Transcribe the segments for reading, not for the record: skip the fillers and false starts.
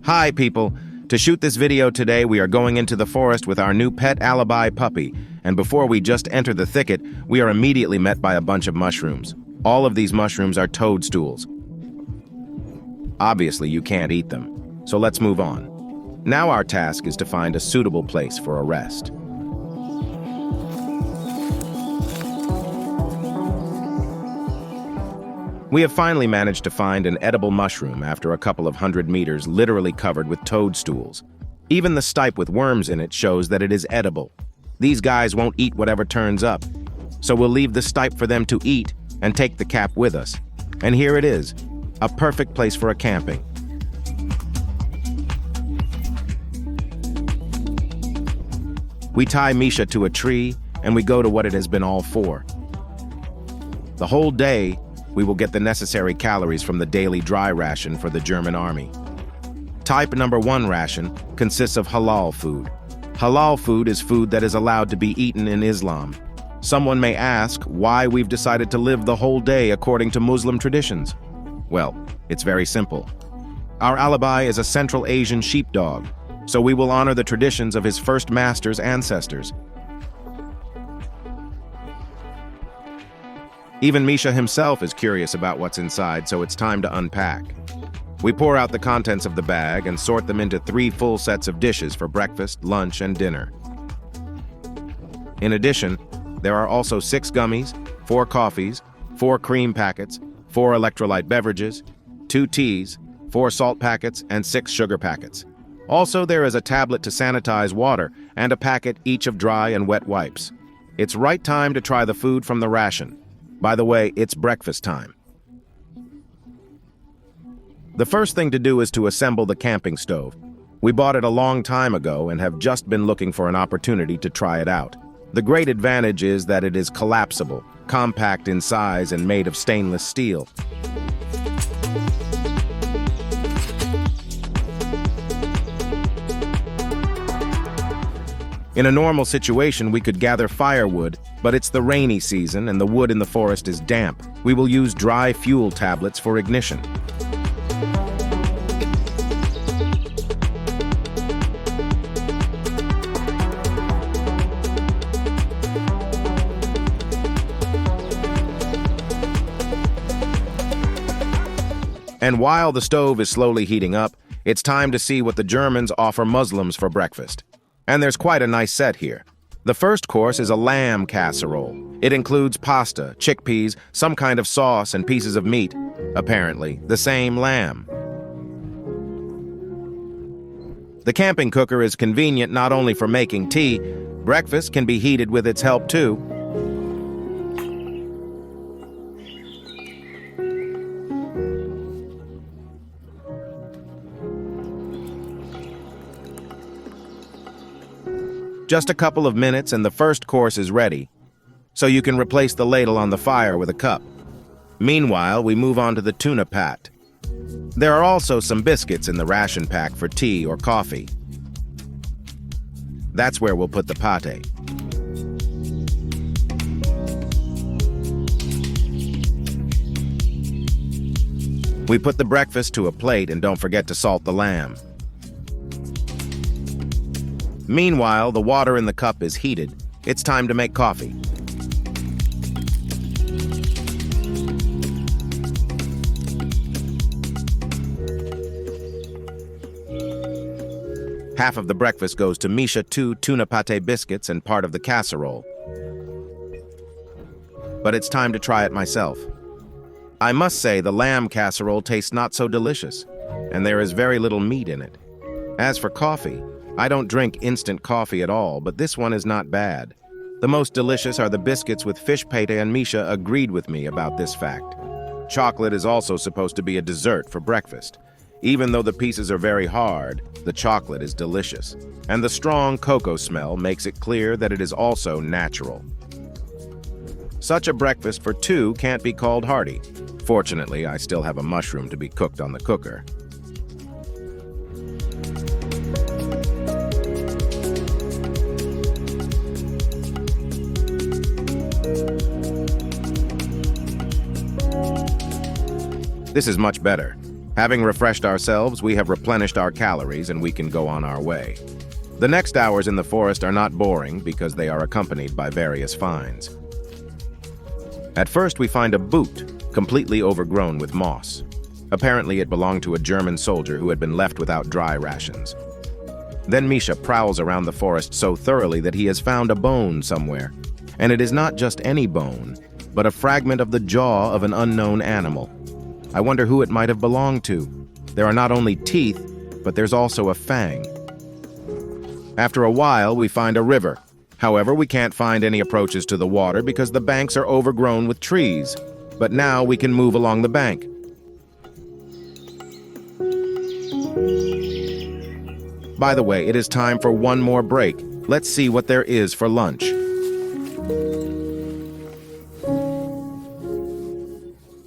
Hi, people. To shoot this video today, we are going into the forest with our new pet Alabai puppy, and before we just enter the thicket, we are immediately met by a bunch of mushrooms. All of these mushrooms are toadstools. Obviously, you can't eat them, so let's move on. Now our task is to find a suitable place for a rest. We have finally managed to find an edible mushroom after a couple of 100 meters literally covered with toadstools. Even the stipe with worms in it shows that it is edible. These guys won't eat whatever turns up, so we'll leave the stipe for them to eat and take the cap with us. And here it is, a perfect place for a camping. We tie Misha to a tree and we go to what it has been all for. The whole day, we will get the necessary calories from the daily dry ration for the German army. Type number 1 ration consists of halal food. Halal food is food that is allowed to be eaten in Islam. Someone may ask why we've decided to live the whole day according to Muslim traditions. Well, it's very simple. Our Alabai is a Central Asian sheepdog, so we will honor the traditions of his first master's ancestors. Even Misha himself is curious about what's inside, so it's time to unpack. We pour out the contents of the bag and sort them into 3 full sets of dishes for breakfast, lunch, and dinner. In addition, there are also 6 gummies, 4 coffees, 4 cream packets, 4 electrolyte beverages, 2 teas, 4 salt packets, and 6 sugar packets. Also, there is a tablet to sanitize water and a packet each of dry and wet wipes. It's right time to try the food from the ration. By the way, it's breakfast time. The first thing to do is to assemble the camping stove. We bought it a long time ago and have just been looking for an opportunity to try it out. The great advantage is that it is collapsible, compact in size, and made of stainless steel. In a normal situation, we could gather firewood, but it's the rainy season and the wood in the forest is damp. We will use dry fuel tablets for ignition. And while the stove is slowly heating up, it's time to see what the Germans offer Muslims for breakfast. And there's quite a nice set here. The first course is a lamb casserole. It includes pasta, chickpeas, some kind of sauce, and pieces of meat. Apparently, the same lamb. The camping cooker is convenient not only for making tea, breakfast can be heated with its help too. Just a couple of minutes and the first course is ready, so you can replace the ladle on the fire with a cup. Meanwhile, we move on to the tuna pat. There are also some biscuits in the ration pack for tea or coffee. That's where we'll put the pate. We put the breakfast to a plate and don't forget to salt the lamb. Meanwhile, the water in the cup is heated. It's time to make coffee. Half of the breakfast goes to Misha, 2 tuna pate biscuits and part of the casserole. But it's time to try it myself. I must say the lamb casserole tastes not so delicious, and there is very little meat in it. As for coffee, I don't drink instant coffee at all, but this one is not bad. The most delicious are the biscuits with fish pate, and Misha agreed with me about this fact. Chocolate is also supposed to be a dessert for breakfast. Even though the pieces are very hard, the chocolate is delicious. And the strong cocoa smell makes it clear that it is also natural. Such a breakfast for 2 can't be called hearty. Fortunately, I still have a mushroom to be cooked on the cooker. This is much better. Having refreshed ourselves, we have replenished our calories and we can go on our way. The next hours in the forest are not boring because they are accompanied by various finds. At first, we find a boot, completely overgrown with moss. Apparently, it belonged to a German soldier who had been left without dry rations. Then Misha prowls around the forest so thoroughly that he has found a bone somewhere. And it is not just any bone, but a fragment of the jaw of an unknown animal. I wonder who it might have belonged to. There are not only teeth, but there's also a fang. After a while, we find a river. However, we can't find any approaches to the water because the banks are overgrown with trees. But now we can move along the bank. By the way, it is time for one more break. Let's see what there is for lunch.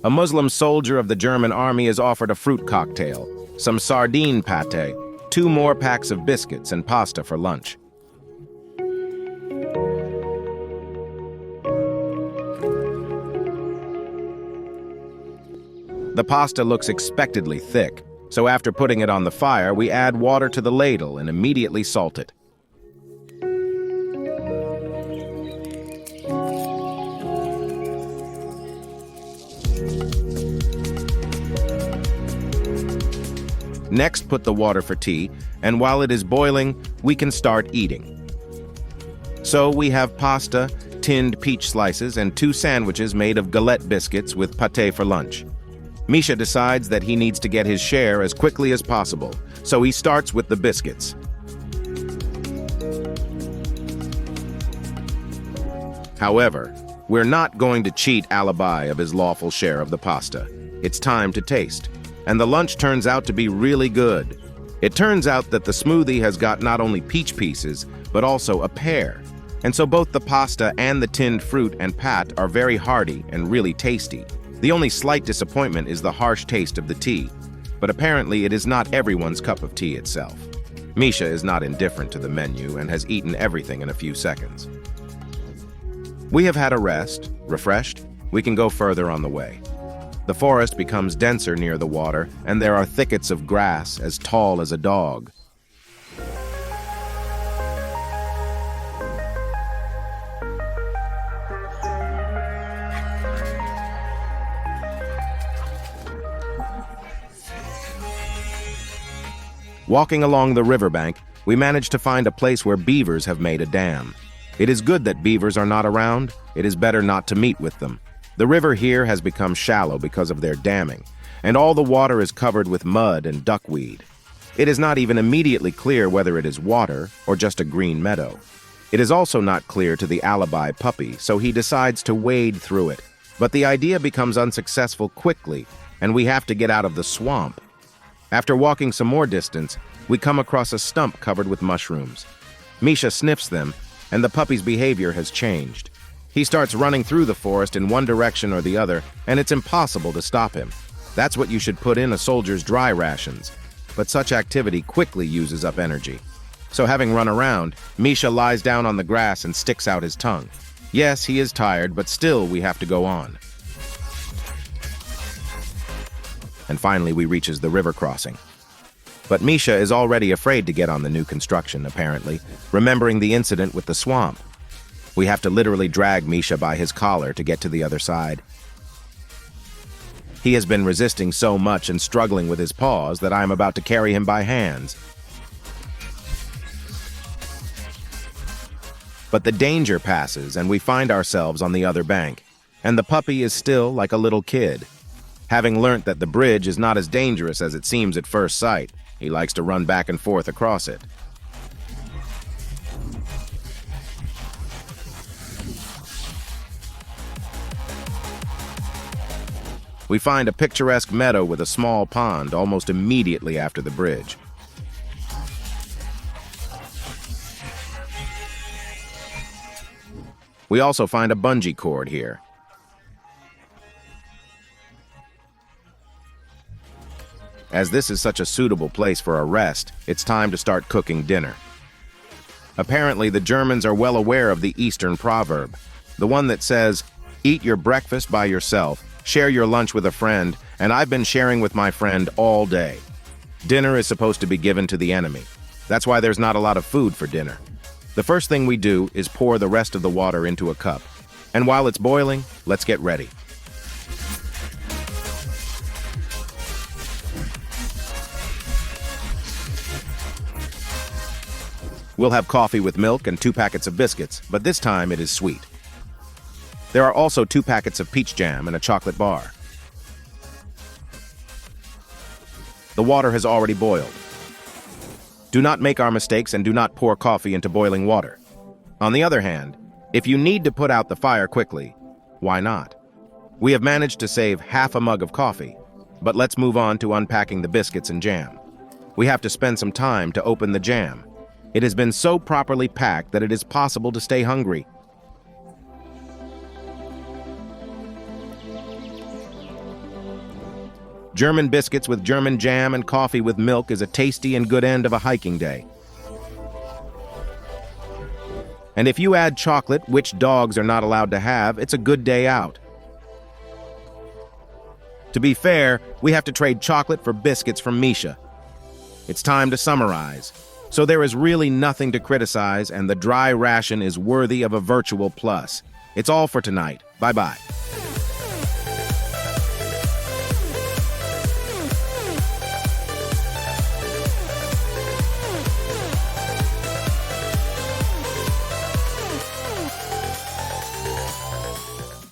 A Muslim soldier of the German army is offered a fruit cocktail, some sardine pate, 2 more packs of biscuits, and pasta for lunch. The pasta looks expectedly thick, so after putting it on the fire, we add water to the ladle and immediately salt it. Next, put the water for tea, and while it is boiling, we can start eating. So we have pasta, tinned peach slices, and 2 sandwiches made of galette biscuits with pâté for lunch. Misha decides that he needs to get his share as quickly as possible, so he starts with the biscuits. However, we're not going to cheat Alabai of his lawful share of the pasta. It's time to taste. And the lunch turns out to be really good. It turns out that the smoothie has got not only peach pieces, but also a pear. And so both the pasta and the tinned fruit and pat are very hearty and really tasty. The only slight disappointment is the harsh taste of the tea. But apparently it is not everyone's cup of tea itself. Misha is not indifferent to the menu and has eaten everything in a few seconds. We have had a rest, refreshed, we can go further on the way. The forest becomes denser near the water, and there are thickets of grass as tall as a dog. Walking along the riverbank, we manage to find a place where beavers have made a dam. It is good that beavers are not around. It is better not to meet with them. The river here has become shallow because of their damming, and all the water is covered with mud and duckweed. It is not even immediately clear whether it is water or just a green meadow. It is also not clear to the Alabai puppy, so he decides to wade through it. But the idea becomes unsuccessful quickly, and we have to get out of the swamp. After walking some more distance, we come across a stump covered with mushrooms. Misha sniffs them, and the puppy's behavior has changed. He starts running through the forest in one direction or the other, and it's impossible to stop him. That's what you should put in a soldier's dry rations. But such activity quickly uses up energy. So having run around, Misha lies down on the grass and sticks out his tongue. Yes, he is tired, but still we have to go on. And finally we reaches the river crossing. But Misha is already afraid to get on the new construction, apparently, remembering the incident with the swamp. We have to literally drag Misha by his collar to get to the other side. He has been resisting so much and struggling with his paws that I am about to carry him by hands. But the danger passes and we find ourselves on the other bank, and the puppy is still like a little kid. Having learnt that the bridge is not as dangerous as it seems at first sight, he likes to run back and forth across it. We find a picturesque meadow with a small pond almost immediately after the bridge. We also find a bungee cord here. As this is such a suitable place for a rest, it's time to start cooking dinner. Apparently, the Germans are well aware of the Eastern proverb, the one that says, "Eat your breakfast by yourself, Share your lunch with a friend, and I've been sharing with my friend all day. Dinner is supposed to be given to the enemy. That's why there's not a lot of food for dinner. The first thing we do is pour the rest of the water into a cup. And while it's boiling, let's get ready. We'll have coffee with milk and 2 packets of biscuits, but this time it is sweet. There are also 2 packets of peach jam and a chocolate bar. The water has already boiled. Do not make our mistakes and do not pour coffee into boiling water. On the other hand, if you need to put out the fire quickly, why not? We have managed to save half a mug of coffee, but let's move on to unpacking the biscuits and jam. We have to spend some time to open the jam. It has been so properly packed that it is possible to stay hungry. German biscuits with German jam and coffee with milk is a tasty and good end of a hiking day. And if you add chocolate, which dogs are not allowed to have, it's a good day out. To be fair, we have to trade chocolate for biscuits from Misha. It's time to summarize. So there is really nothing to criticize, and the dry ration is worthy of a virtual plus. It's all for tonight. Bye-bye.